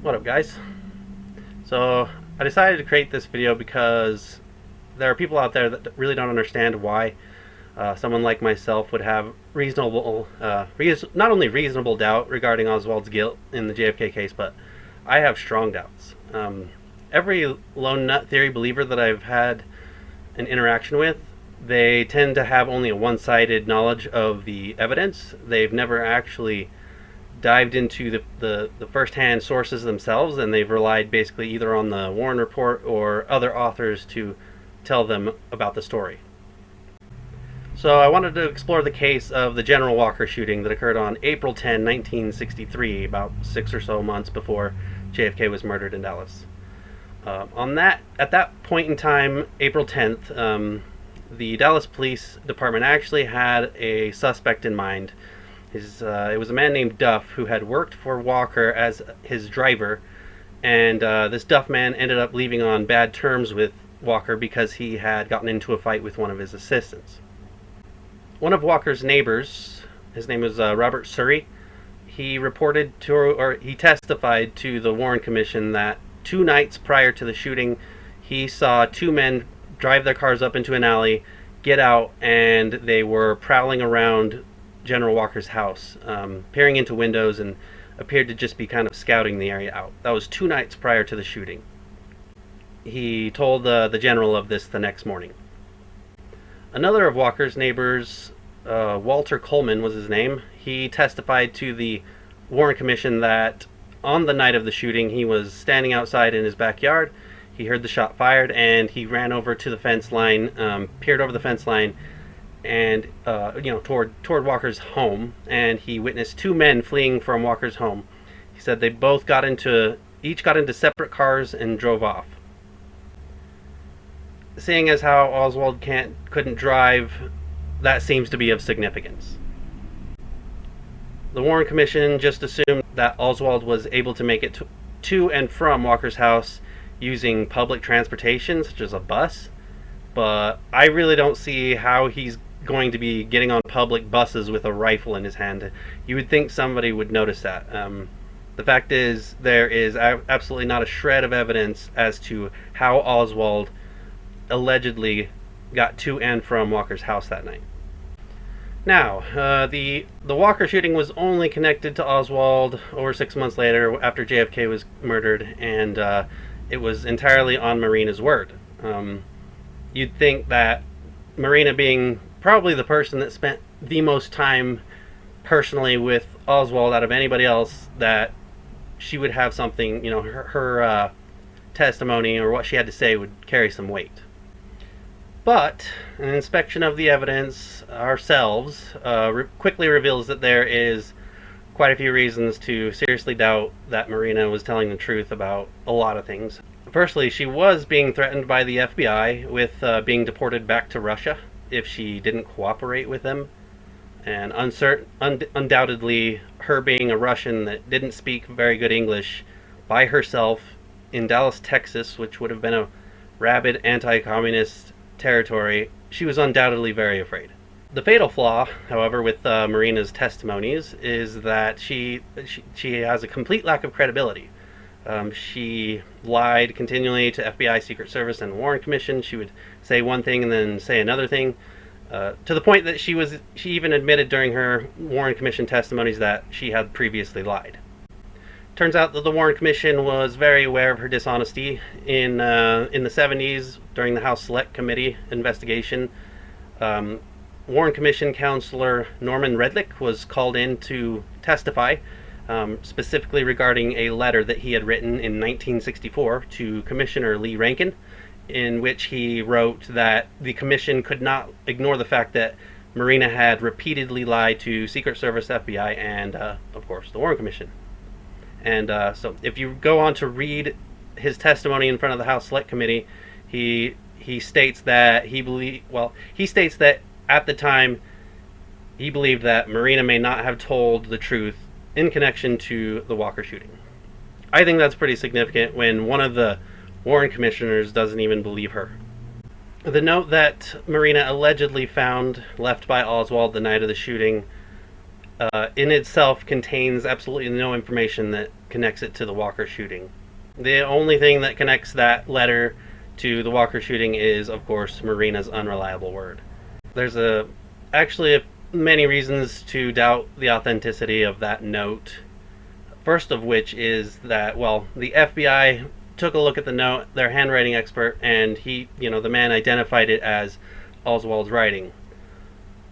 What up, guys? So I decided to create this video because there are people out there that really don't understand why someone like myself would have not only reasonable doubt regarding Oswald's guilt in the JFK case, but I have strong doubts. Every lone nut theory believer that I've had an interaction with, they tend to have only a one-sided knowledge of the evidence. They've never actually dived into the first-hand sources themselves, and they've relied basically either on the Warren Report or other authors to tell them about the story. So I wanted to explore the case of the General Walker shooting that occurred on April 10, 1963, about 6 or so months before JFK was murdered in Dallas. At that point in time, April 10th, the Dallas Police Department actually had a suspect in mind. It was a man named Duff who had worked for Walker as his driver, and this Duff man ended up leaving on bad terms with Walker because he had gotten into a fight with one of his assistants. One of Walker's neighbors, his name was Robert Surrey, he testified to the Warren Commission that 2 nights prior to the shooting, he saw 2 men drive their cars up into an alley, get out, and they were prowling around General Walker's house, peering into windows, and appeared to just be kind of scouting the area out. That was 2 nights prior to the shooting. He told the general of this the next morning. Another of Walker's neighbors, Walter Coleman was his name, he testified to the Warren Commission that on the night of the shooting he was standing outside in his backyard. He heard the shot fired, and he ran over to the fence line, peered over the fence line, and toward Walker's home, and he witnessed 2 men fleeing from Walker's home. He said they both each got into separate cars and drove off. Seeing as how Oswald couldn't drive, that seems to be of significance. The Warren Commission just assumed that Oswald was able to make it to and from Walker's house using public transportation, such as a bus, but I really don't see how he's going to be getting on public buses with a rifle in his hand. You would think somebody would notice that. The fact is, there is absolutely not a shred of evidence as to how Oswald allegedly got to and from Walker's house that night. Now, the Walker shooting was only connected to Oswald over 6 months later after JFK was murdered, and it was entirely on Marina's word. You'd think that Marina, being probably the person that spent the most time personally with Oswald out of anybody else, that she would have something, her testimony or what she had to say would carry some weight. But an inspection of the evidence ourselves quickly reveals that there is quite a few reasons to seriously doubt that Marina was telling the truth about a lot of things. Firstly, she was being threatened by the FBI with being deported back to Russia if she didn't cooperate with them. And undoubtedly, her being a Russian that didn't speak very good English by herself in Dallas, Texas, which would have been a rabid anti-communist territory, she was undoubtedly very afraid. The fatal flaw, however, with Marina's testimonies is that she has a complete lack of credibility. She lied continually to FBI, Secret Service, and Warren Commission. She would say one thing and then say another thing, to the point that she even admitted during her Warren Commission testimonies that she had previously lied. Turns out that the Warren Commission was very aware of her dishonesty. In the 70s, during the House Select Committee investigation, Warren Commission counselor Norman Redlich was called in to testify, specifically regarding a letter that he had written in 1964 to Commissioner Lee Rankin, in which he wrote that the Commission could not ignore the fact that Marina had repeatedly lied to Secret Service, FBI, and, of course, the Warren Commission. And so if you go on to read his testimony in front of the House Select Committee, he states that he states that at the time he believed that Marina may not have told the truth in connection to the Walker shooting. I think that's pretty significant when one of the Warren commissioners doesn't even believe her. The note that Marina allegedly found left by Oswald the night of the shooting in itself contains absolutely no information that connects it to the Walker shooting. The only thing that connects that letter to the Walker shooting is, of course, Marina's unreliable word. There's actually many reasons to doubt the authenticity of that note. First of which is that, well, the FBI took a look at the note, their handwriting expert, and the man identified it as Oswald's writing.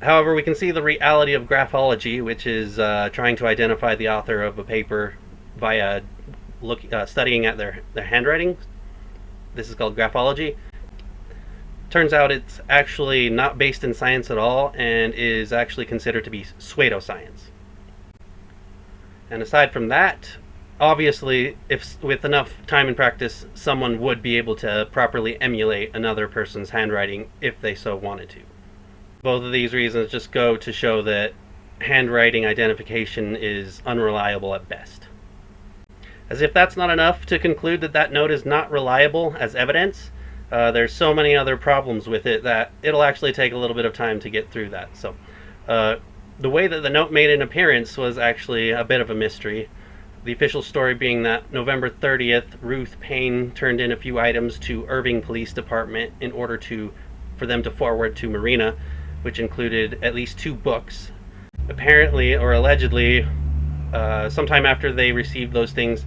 However, we can see the reality of graphology, which is trying to identify the author of a paper via studying at their handwriting. This is called graphology. Turns out it's actually not based in science at all and is actually considered to be pseudoscience. And aside from that, obviously, if with enough time and practice, someone would be able to properly emulate another person's handwriting if they so wanted to. Both of these reasons just go to show that handwriting identification is unreliable at best. As if that's not enough to conclude that that note is not reliable as evidence, there's so many other problems with it that it'll actually take a little bit of time to get through that. So, the way that the note made an appearance was actually a bit of a mystery. The official story being that November 30th, Ruth Payne turned in a few items to Irving Police Department in order for them to forward to Marina, which included at least 2 books. Apparently, or allegedly, sometime after they received those things,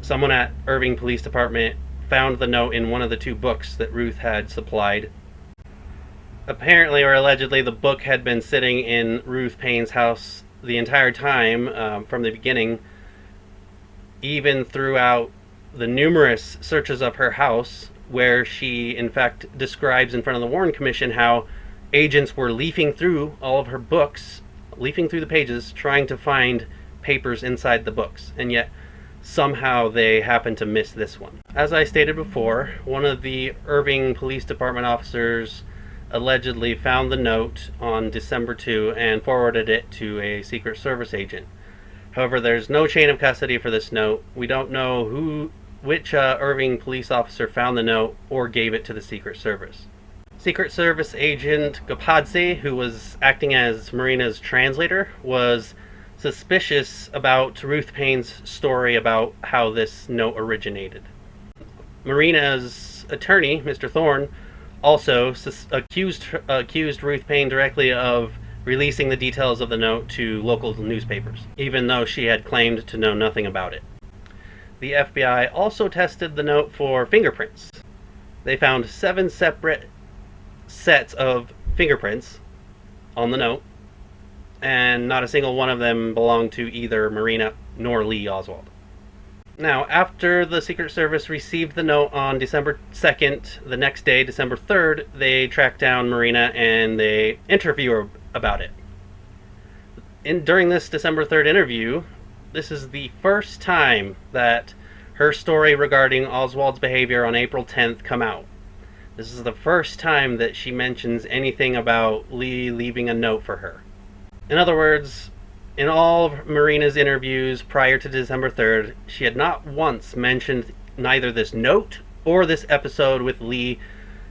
someone at Irving Police Department found the note in one of the 2 books that Ruth had supplied. Apparently, or allegedly, the book had been sitting in Ruth Payne's house the entire time, from the beginning, even throughout the numerous searches of her house, where she, in fact, describes in front of the Warren Commission how agents were leafing through all of her books, leafing through the pages, trying to find papers inside the books, and yet somehow they happened to miss this one. As I stated before, one of the Irving Police Department officers allegedly found the note on December 2 and forwarded it to a Secret Service agent. However, there's no chain of custody for this note. We don't know which Irving police officer found the note or gave it to the Secret Service. Secret Service agent Gapadze, who was acting as Marina's translator, was suspicious about Ruth Payne's story about how this note originated. Marina's attorney, Mr. Thorne, also accused Ruth Payne directly of releasing the details of the note to local newspapers, even though she had claimed to know nothing about it. The FBI also tested the note for fingerprints. They found 7 separate sets of fingerprints on the note, and not a single one of them belonged to either Marina nor Lee Oswald. Now, after the Secret Service received the note on December 2nd, the next day, December 3rd, they tracked down Marina and they interviewed her about it. During this December 3rd interview, this is the first time that her story regarding Oswald's behavior on April 10th come out. This is the first time that she mentions anything about Lee leaving a note for her. In other words, in all of Marina's interviews prior to December 3rd, she had not once mentioned neither this note or this episode with Lee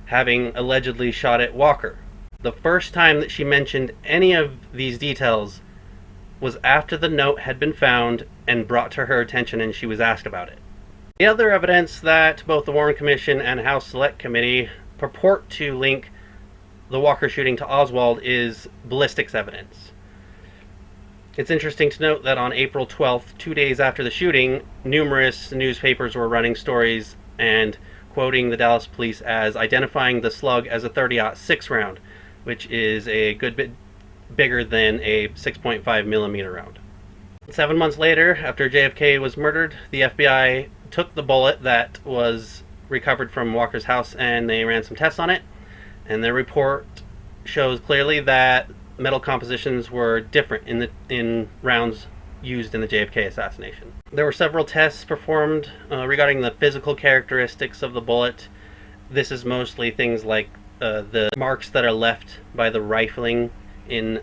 having allegedly shot at Walker. The first time that she mentioned any of these details was after the note had been found and brought to her attention and she was asked about it. The other evidence that both the Warren Commission and House Select Committee purport to link the Walker shooting to Oswald is ballistics evidence. It's interesting to note that on April 12th, 2 days after the shooting, numerous newspapers were running stories and quoting the Dallas police as identifying the slug as a .30-06 round, which is a good bit bigger than a 6.5 millimeter round. 7 months later, after JFK was murdered, the FBI took the bullet that was recovered from Walker's house and they ran some tests on it, and their report shows clearly that metal compositions were different in rounds used in the JFK assassination. There were several tests performed regarding the physical characteristics of the bullet. This is mostly things like the marks that are left by the rifling in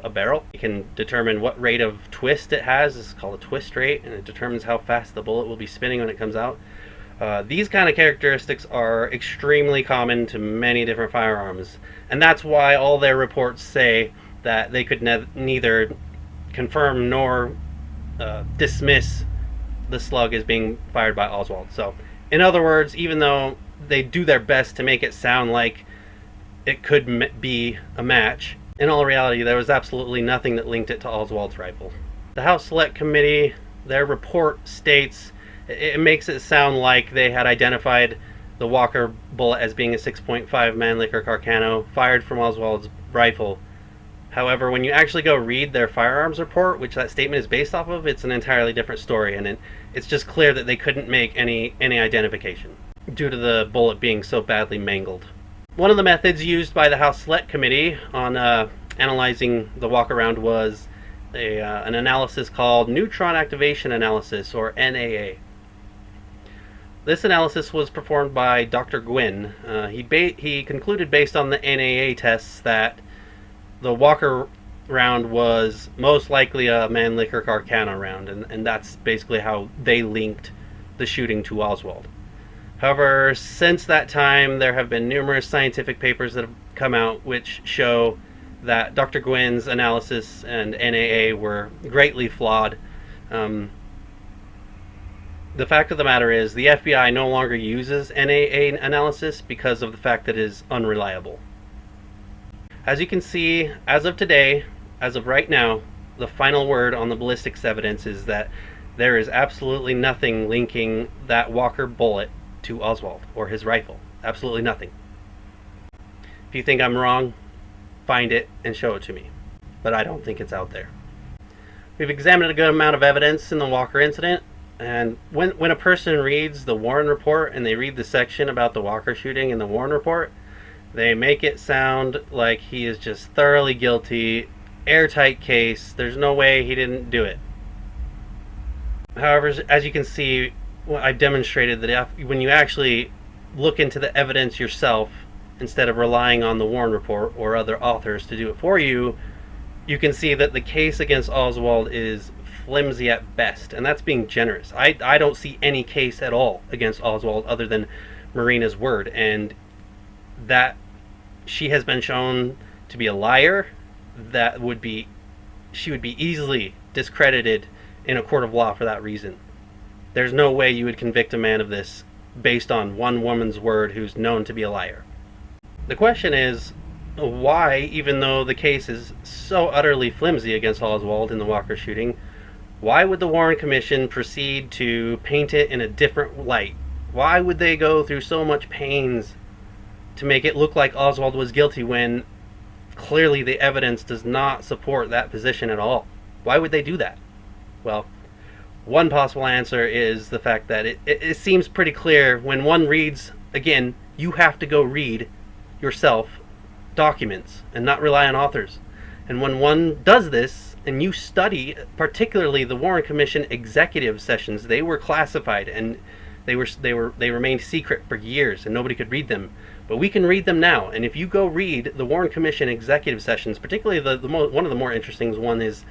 a barrel. You can determine what rate of twist it has. This is called a twist rate, and it determines how fast the bullet will be spinning when it comes out. These kind of characteristics are extremely common to many different firearms, and that's why all their reports say that they could neither confirm nor dismiss the slug as being fired by Oswald. So, in other words, even though they do their best to make it sound like it could be a match, in all reality, there was absolutely nothing that linked it to Oswald's rifle. The House Select Committee, their report states, it makes it sound like they had identified the Walker bullet as being a 6.5 Mannlicher Carcano fired from Oswald's rifle. However, when you actually go read their firearms report, which that statement is based off of, it's an entirely different story, and it's just clear that they couldn't make any identification due to the bullet being so badly mangled. One of the methods used by the House Select Committee on analyzing the Walker round was an analysis called Neutron Activation Analysis, or NAA. This analysis was performed by Dr. Gwynn. He concluded based on the NAA tests that the Walker round was most likely a Mannlicher Carcano round, and that's basically how they linked the shooting to Oswald. However, since that time, there have been numerous scientific papers that have come out which show that Dr. Gwynn's analysis and NAA were greatly flawed. The fact of the matter is, the FBI no longer uses NAA analysis because of the fact that it is unreliable. As you can see, as of today, as of right now, the final word on the ballistics evidence is that there is absolutely nothing linking that Walker bullet to Oswald or his rifle. Absolutely nothing. If you think I'm wrong, find it and show it to me. But I don't think it's out there. We've examined a good amount of evidence in the Walker incident, and when a person reads the Warren report and they read the section about the Walker shooting in the Warren report, they make it sound like he is just thoroughly guilty, airtight case, there's no way he didn't do it. However, as you can see, I've demonstrated that when you actually look into the evidence yourself, instead of relying on the Warren report or other authors to do it for you, you can see that the case against Oswald is flimsy at best, and that's being generous. I don't see any case at all against Oswald other than Marina's word, and that she has been shown to be a liar. She would be easily discredited in a court of law for that reason. There's no way you would convict a man of this based on one woman's word who's known to be a liar. The question is, why, even though the case is so utterly flimsy against Oswald in the Walker shooting, why would the Warren Commission proceed to paint it in a different light? Why would they go through so much pains to make it look like Oswald was guilty when clearly the evidence does not support that position at all? Why would they do that? Well, one possible answer is the fact that it seems pretty clear when one reads, again, you have to go read yourself documents and not rely on authors. And when one does this and you study particularly the Warren Commission executive sessions, they were classified and they remained secret for years and nobody could read them. But we can read them now, and if you go read the Warren Commission executive sessions, particularly one of the more interesting one is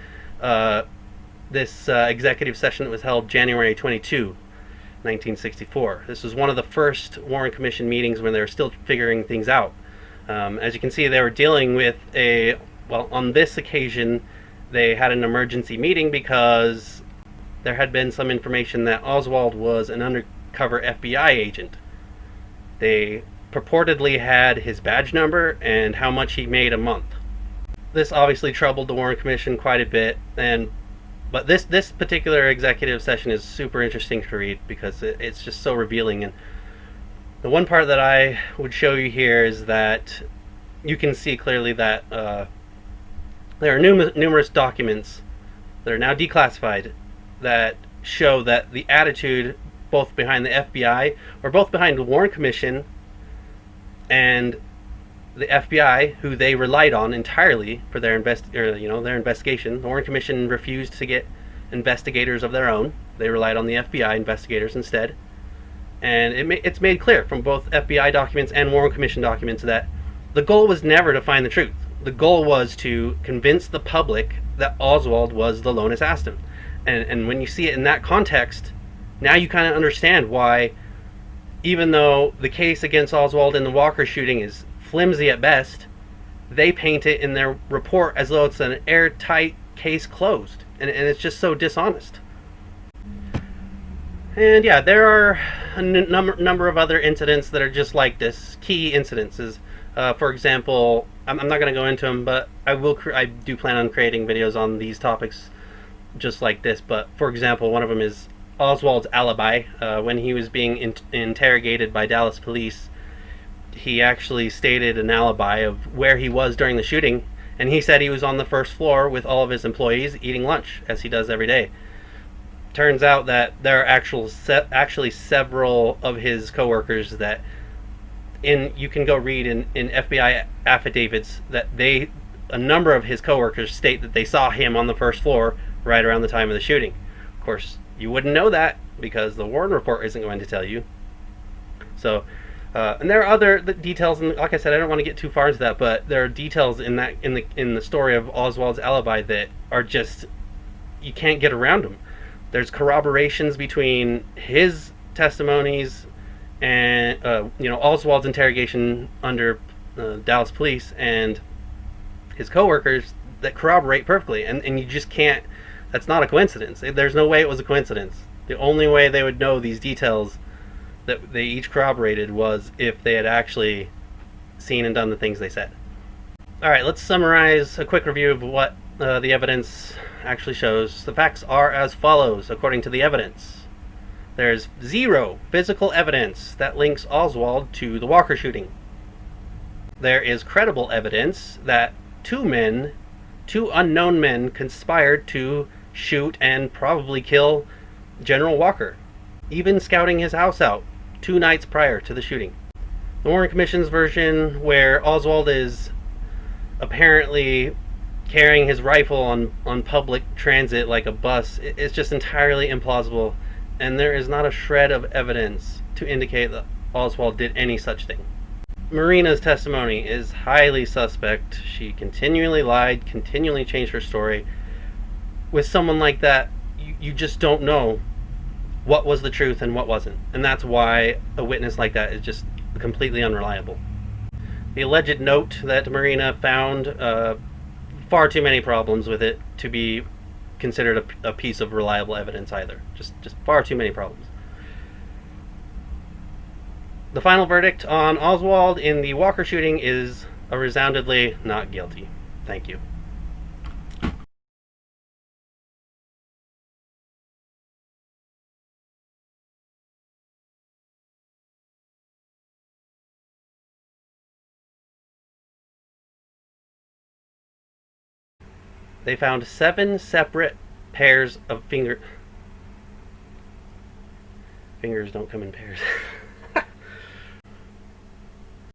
this executive session that was held January 22, 1964. This was one of the first Warren Commission meetings when they were still figuring things out. As you can see, they were dealing with on this occasion, they had an emergency meeting because there had been some information that Oswald was an undercover FBI agent. They purportedly had his badge number and how much he made a month. This obviously troubled the Warren Commission quite a bit, but this particular executive session is super interesting to read because it's just so revealing. And the one part that I would show you here is that you can see clearly that there are numerous documents that are now declassified that show that the attitude both behind the FBI or both behind the Warren Commission and the FBI, who they relied on entirely for their investigation. The Warren Commission refused to get investigators of their own. They relied on the FBI investigators instead. And it's made clear from both FBI documents and Warren Commission documents that the goal was never to find the truth. The goal was to convince the public that Oswald was the lone assassin. And when you see it in that context, now you kind of understand why, even though the case against Oswald in the Walker shooting is flimsy at best, they paint it in their report as though it's an airtight case closed. And it's just so dishonest. And yeah, there are a number of other incidents that are just like this, key incidences. For example, I'm not going to go into them, but I do plan on creating videos on these topics just like this. But for example, one of them is Oswald's alibi. When he was being interrogated by Dallas police, he actually stated an alibi of where he was during the shooting, and he said he was on the first floor with all of his employees eating lunch, as he does every day. Turns out that there are actually several of his coworkers that you can go read in FBI affidavits that a number of his coworkers state that they saw him on the first floor right around the time of the shooting. Of course, you wouldn't know that because the Warren report isn't going to tell you. So, and there are other details, and like I said, I don't want to get too far into that, but there are details in the story of Oswald's alibi that are just, you can't get around them. There's corroborations between his testimonies and Oswald's interrogation under Dallas police and his coworkers that corroborate perfectly, and you just can't. That's not a coincidence. There's no way it was a coincidence. The only way they would know these details that they each corroborated was if they had actually seen and done the things they said. All right, let's summarize a quick review of what the evidence actually shows. The facts are as follows, according to the evidence. There's zero physical evidence that links Oswald to the Walker shooting. There is credible evidence that two unknown men, conspired to shoot and probably kill General Walker, even scouting his house out 2 nights prior to the shooting. The Warren Commission's version, where Oswald is apparently carrying his rifle on public transit like a bus, is just entirely implausible, and there is not a shred of evidence to indicate that Oswald did any such thing. Marina's testimony is highly suspect. She continually lied, continually changed her story. With someone like that, you just don't know what was the truth and what wasn't, and that's why a witness like that is just completely unreliable. The alleged note that Marina found, far too many problems with it to be considered a piece of reliable evidence either. Just far too many problems. The final verdict on Oswald in the Walker shooting is a resoundingly not guilty. Thank you. They found 7 separate pairs of fingers don't come in pairs.